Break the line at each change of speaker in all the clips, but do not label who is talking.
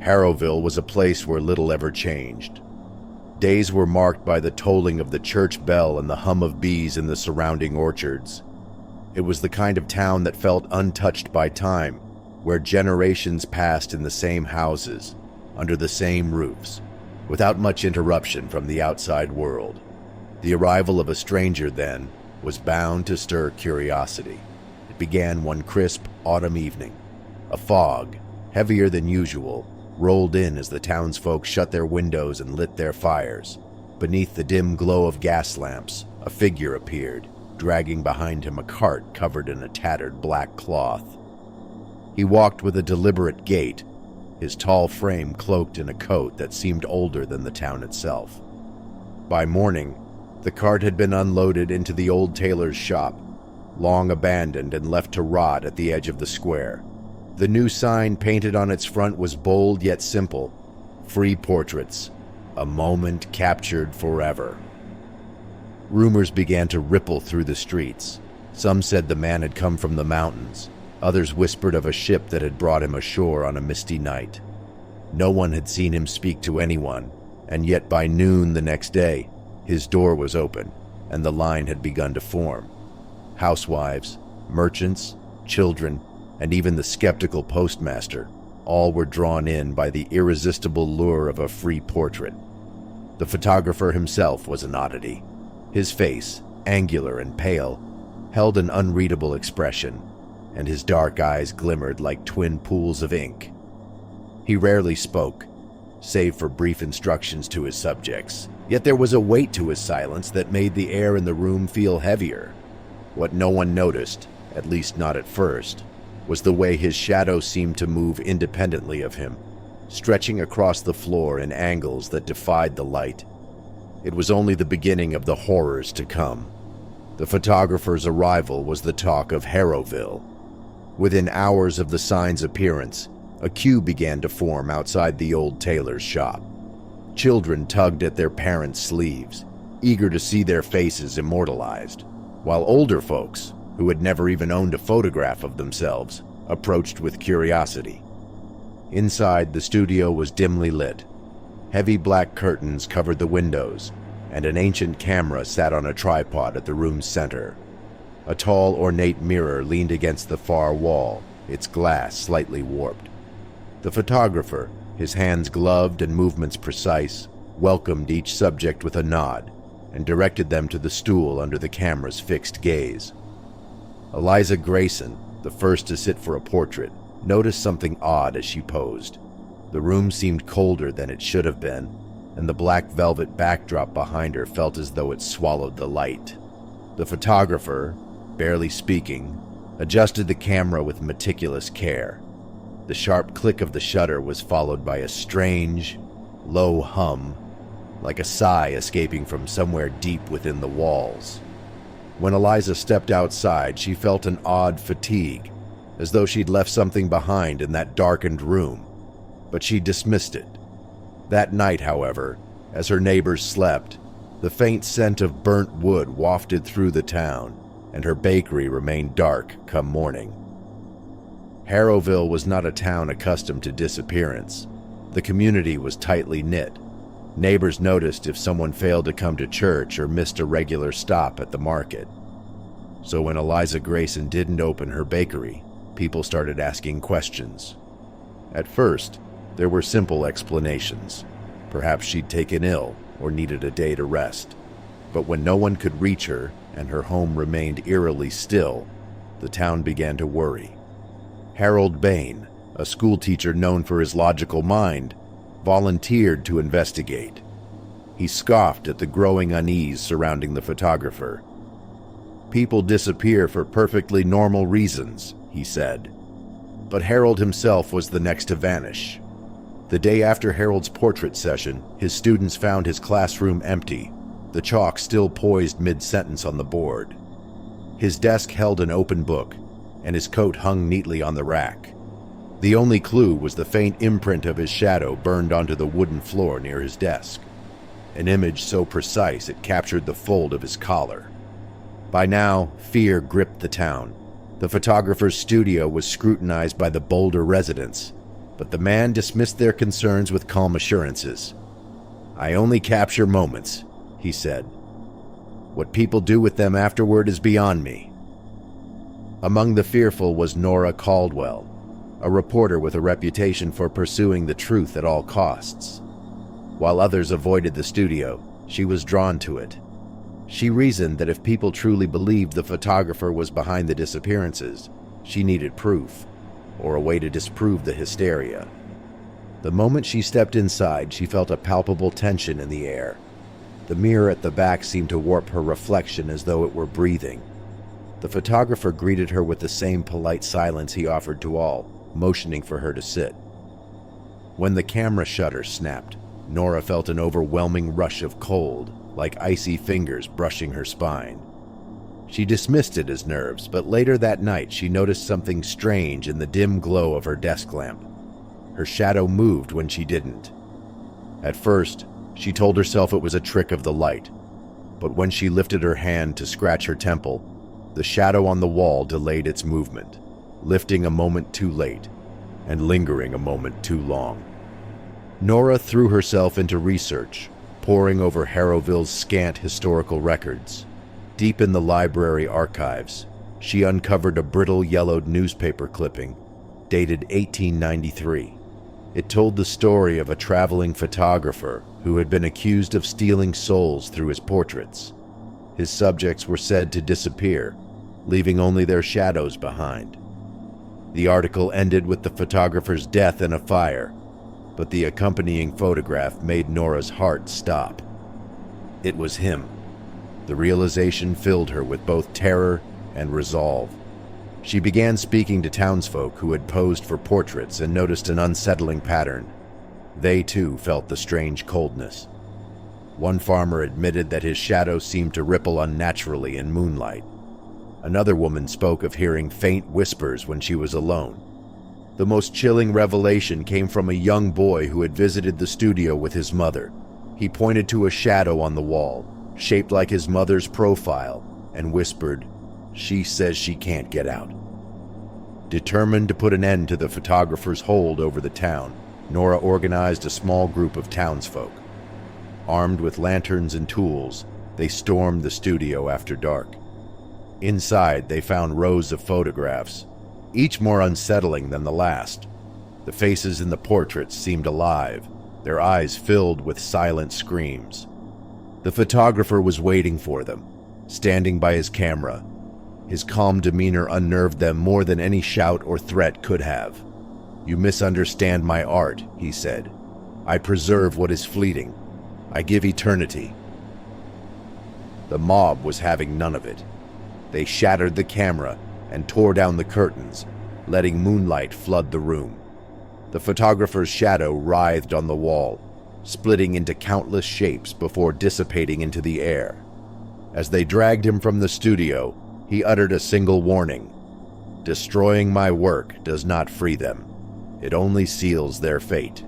Harrowville was a place where little ever changed. Days were marked by the tolling of the church bell and the hum of bees in the surrounding orchards. It was the kind of town that felt untouched by time, where generations passed in the same houses, under the same roofs, without much interruption from the outside world. The arrival of a stranger, then, was bound to stir curiosity. It began one crisp autumn evening. A fog, heavier than usual, rolled in as the townsfolk shut their windows and lit their fires. Beneath the dim glow of gas lamps, a figure appeared, dragging behind him a cart covered in a tattered black cloth. He walked with a deliberate gait, his tall frame cloaked in a coat that seemed older than the town itself. By morning, the cart had been unloaded into the old tailor's shop, long abandoned and left to rot at the edge of the square. The new sign painted on its front was bold yet simple: "Free portraits, a moment captured forever." Rumors began to ripple through the streets. Some said the man had come from the mountains. Others whispered of a ship that had brought him ashore on a misty night. No one had seen him speak to anyone, and yet by noon the next day, his door was open, and the line had begun to form. Housewives, merchants, children, and even the skeptical postmaster, all were drawn in by the irresistible lure of a free portrait. The photographer himself was an oddity. His face, angular and pale, held an unreadable expression, and his dark eyes glimmered like twin pools of ink. He rarely spoke, save for brief instructions to his subjects, yet there was a weight to his silence that made the air in the room feel heavier. What no one noticed, at least not at first, was the way his shadow seemed to move independently of him, stretching across the floor in angles that defied the light. It was only the beginning of the horrors to come. The photographer's arrival was the talk of Harrowville. Within hours of the sign's appearance, a queue began to form outside the old tailor's shop. Children tugged at their parents' sleeves, eager to see their faces immortalized, while older folks, who had never even owned a photograph of themselves, approached with curiosity. Inside, the studio was dimly lit. Heavy black curtains covered the windows, and an ancient camera sat on a tripod at the room's center. A tall, ornate mirror leaned against the far wall, its glass slightly warped. The photographer, his hands gloved and movements precise, welcomed each subject with a nod and directed them to the stool under the camera's fixed gaze. Eliza Grayson, the first to sit for a portrait, noticed something odd as she posed. The room seemed colder than it should have been, and the black velvet backdrop behind her felt as though it swallowed the light. The photographer, barely speaking, adjusted the camera with meticulous care. The sharp click of the shutter was followed by a strange, low hum, like a sigh escaping from somewhere deep within the walls. When Eliza stepped outside, she felt an odd fatigue, as though she'd left something behind in that darkened room, but she dismissed it. That night, however, as her neighbors slept, the faint scent of burnt wood wafted through the town, and her bakery remained dark come morning. Harrowville was not a town accustomed to disappearance. The community was tightly knit. Neighbors noticed if someone failed to come to church or missed a regular stop at the market. So when Eliza Grayson didn't open her bakery, people started asking questions. At first, there were simple explanations. Perhaps she'd taken ill or needed a day to rest. But when no one could reach her and her home remained eerily still, the town began to worry. Harold Bain, a schoolteacher known for his logical mind, volunteered to investigate. He scoffed at the growing unease surrounding the photographer. "People disappear for perfectly normal reasons," he said. But Harold himself was the next to vanish. The day after Harold's portrait session, his students found his classroom empty, the chalk still poised mid-sentence on the board. His desk held an open book, and his coat hung neatly on the rack. The only clue was the faint imprint of his shadow burned onto the wooden floor near his desk, an image so precise it captured the fold of his collar. By now, fear gripped the town. The photographer's studio was scrutinized by the bolder residents, But the man dismissed their concerns with calm assurances. "I only capture moments," he said. "What people do with them afterward is beyond me." Among the fearful was Nora Caldwell, a reporter with a reputation for pursuing the truth at all costs. While others avoided the studio, she was drawn to it. She reasoned that if people truly believed the photographer was behind the disappearances, she needed proof, or a way to disprove the hysteria. The moment she stepped inside, she felt a palpable tension in the air. The mirror at the back seemed to warp her reflection as though it were breathing. The photographer greeted her with the same polite silence he offered to all, motioning for her to sit. When the camera shutter snapped, Nora felt an overwhelming rush of cold, like icy fingers brushing her spine. She dismissed it as nerves, but later that night she noticed something strange in the dim glow of her desk lamp. Her shadow moved when she didn't. At first, she told herself it was a trick of the light, but when she lifted her hand to scratch her temple, the shadow on the wall delayed its movement, lifting a moment too late and lingering a moment too long. Nora threw herself into research, poring over Harrowville's scant historical records. Deep in the library archives, she uncovered a brittle yellowed newspaper clipping, dated 1893. It told the story of a traveling photographer who had been accused of stealing souls through his portraits. His subjects were said to disappear, leaving only their shadows behind. The article ended with the photographer's death in a fire, but the accompanying photograph made Nora's heart stop. It was him. The realization filled her with both terror and resolve. She began speaking to townsfolk who had posed for portraits and noticed an unsettling pattern. They too felt the strange coldness. One farmer admitted that his shadow seemed to ripple unnaturally in moonlight. Another woman spoke of hearing faint whispers when she was alone. The most chilling revelation came from a young boy who had visited the studio with his mother. He pointed to a shadow on the wall, shaped like his mother's profile, and whispered, "She says she can't get out." Determined to put an end to the photographer's hold over the town, Nora organized a small group of townsfolk. Armed with lanterns and tools, they stormed the studio after dark. Inside, they found rows of photographs, each more unsettling than the last. The faces in the portraits seemed alive, their eyes filled with silent screams. The photographer was waiting for them, standing by his camera. His calm demeanor unnerved them more than any shout or threat could have. "You misunderstand my art," he said. "I preserve what is fleeting. I give eternity." The mob was having none of it. They shattered the camera and tore down the curtains, letting moonlight flood the room. The photographer's shadow writhed on the wall, splitting into countless shapes before dissipating into the air. As they dragged him from the studio, he uttered a single warning: "Destroying my work does not free them. It only seals their fate."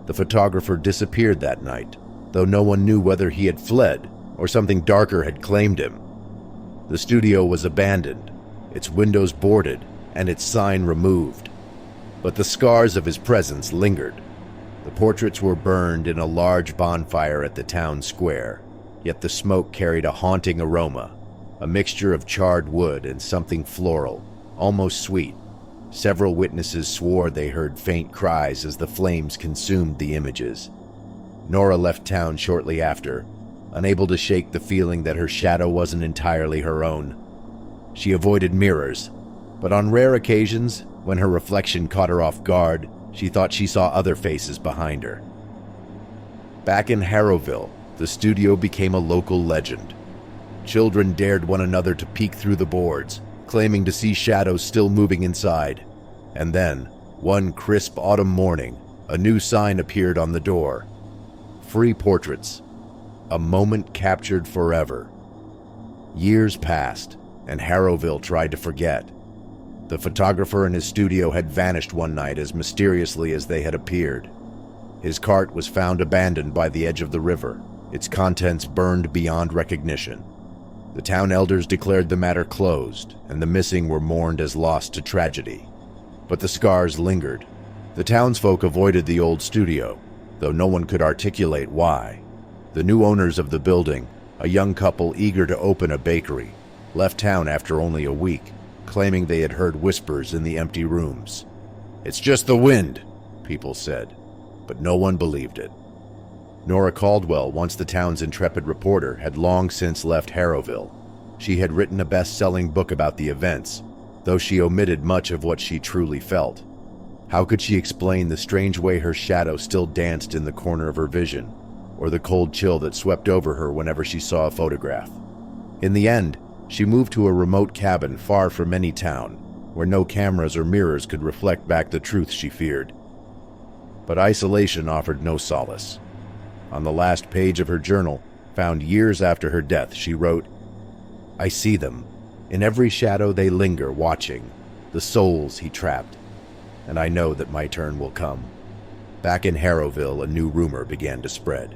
The photographer disappeared that night, though no one knew whether he had fled or something darker had claimed him. The studio was abandoned, its windows boarded, and its sign removed. But the scars of his presence lingered. The portraits were burned in a large bonfire at the town square, yet the smoke carried a haunting aroma, a mixture of charred wood and something floral, almost sweet. Several witnesses swore they heard faint cries as the flames consumed the images. Nora left town shortly after, unable to shake the feeling that her shadow wasn't entirely her own. She avoided mirrors, but on rare occasions, when her reflection caught her off guard, she thought she saw other faces behind her. Back in Harrowville, the studio became a local legend. Children dared one another to peek through the boards, claiming to see shadows still moving inside. And then, one crisp autumn morning, a new sign appeared on the door: "Free portraits. A moment captured forever." Years passed, and Harrowville tried to forget. The photographer and his studio had vanished one night as mysteriously as they had appeared. His cart was found abandoned by the edge of the river, its contents burned beyond recognition. The town elders declared the matter closed, and the missing were mourned as lost to tragedy. But the scars lingered, The townsfolk avoided the old studio, though no one could articulate why. The new owners of the building, a young couple eager to open a bakery, left town after only a week, claiming they had heard whispers in the empty rooms. "It's just the wind," people said, but no one believed it. Nora Caldwell, once the town's intrepid reporter, had long since left Harrowville. She had written a best-selling book about the events, though she omitted much of what she truly felt. How could she explain the strange way her shadow still danced in the corner of her vision, or the cold chill that swept over her whenever she saw a photograph? In the end, she moved to a remote cabin far from any town, where no cameras or mirrors could reflect back the truth she feared. But isolation offered no solace. On the last page of her journal, found years after her death, she wrote, "I see them. In every shadow they linger, watching, the souls he trapped. And I know that my turn will come." Back in Harrowville, a new rumor began to spread.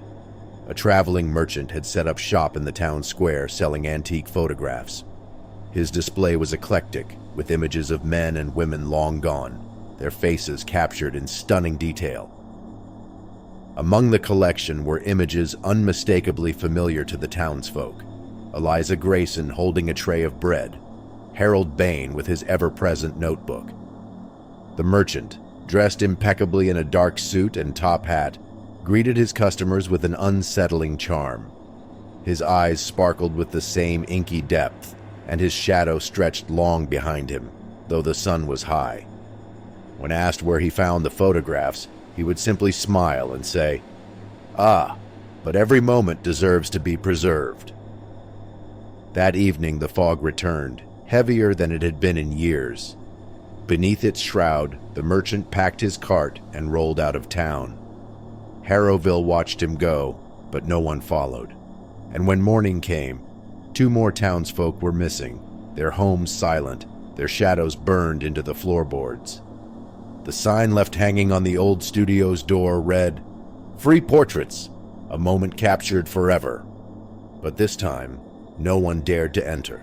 A traveling merchant had set up shop in the town square selling antique photographs. His display was eclectic, with images of men and women long gone, their faces captured in stunning detail. Among the collection were images unmistakably familiar to the townsfolk. Eliza Grayson holding a tray of bread, Harold Bain with his ever-present notebook. The merchant, dressed impeccably in a dark suit and top hat, greeted his customers with an unsettling charm. His eyes sparkled with the same inky depth, and his shadow stretched long behind him, though the sun was high. When asked where he found the photographs, he would simply smile and say, "Ah, but every moment deserves to be preserved." That evening the fog returned, heavier than it had been in years. Beneath its shroud, the merchant packed his cart and rolled out of town. Harrowville watched him go, but no one followed. And when morning came, 2 more townsfolk were missing, their homes silent, their shadows burned into the floorboards. The sign left hanging on the old studio's door read, "Free portraits, a moment captured forever." But this time, no one dared to enter.